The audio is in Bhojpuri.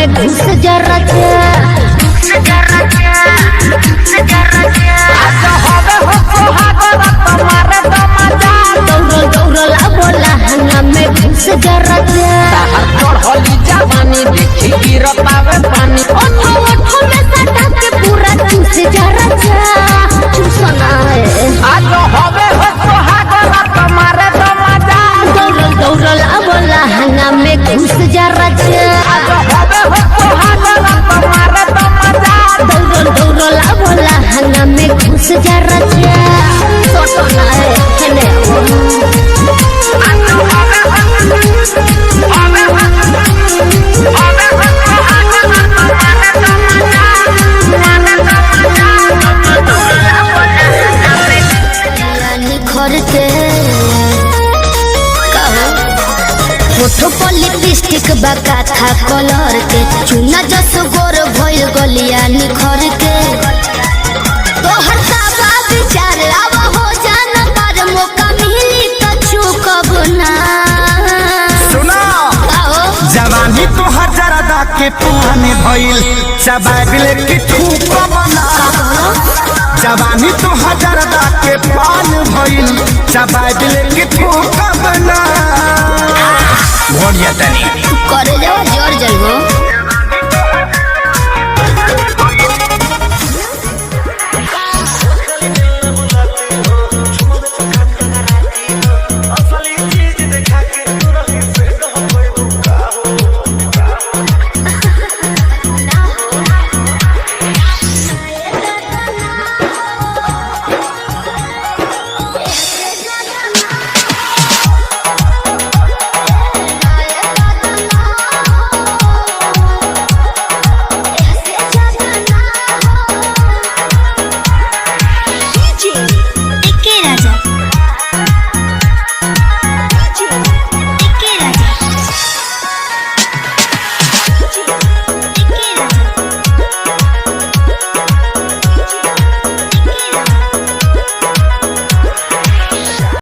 में घुस जरा दौड़ला बोला हंगा में घुस जरा जवानी देखी गिरतावे पानी ओठो में सटा के पूरा चूस जरा चूसना है आज होवे हो सोहागरा तुम्हारे तो मजा दौड़ला बोला हंगा में घुस जरा आज होवे हो सोहागरा तुम्हारे तो मजा दौड़ला बोला हंगा में घुस जरा सोटना है खेले होठो पर लिपस्टिक बका था कलर के चुना जस गोर भइल गलिया निखर के तोहर साबा विचार आवा हो जाना पर मौका मिली तो चूकब ना सुना जवानी तो हजारदा के पुराने भइल चबाबिले की ठूक बना जवानी तो हजारदा के पान भइल चबाबिले की ठूक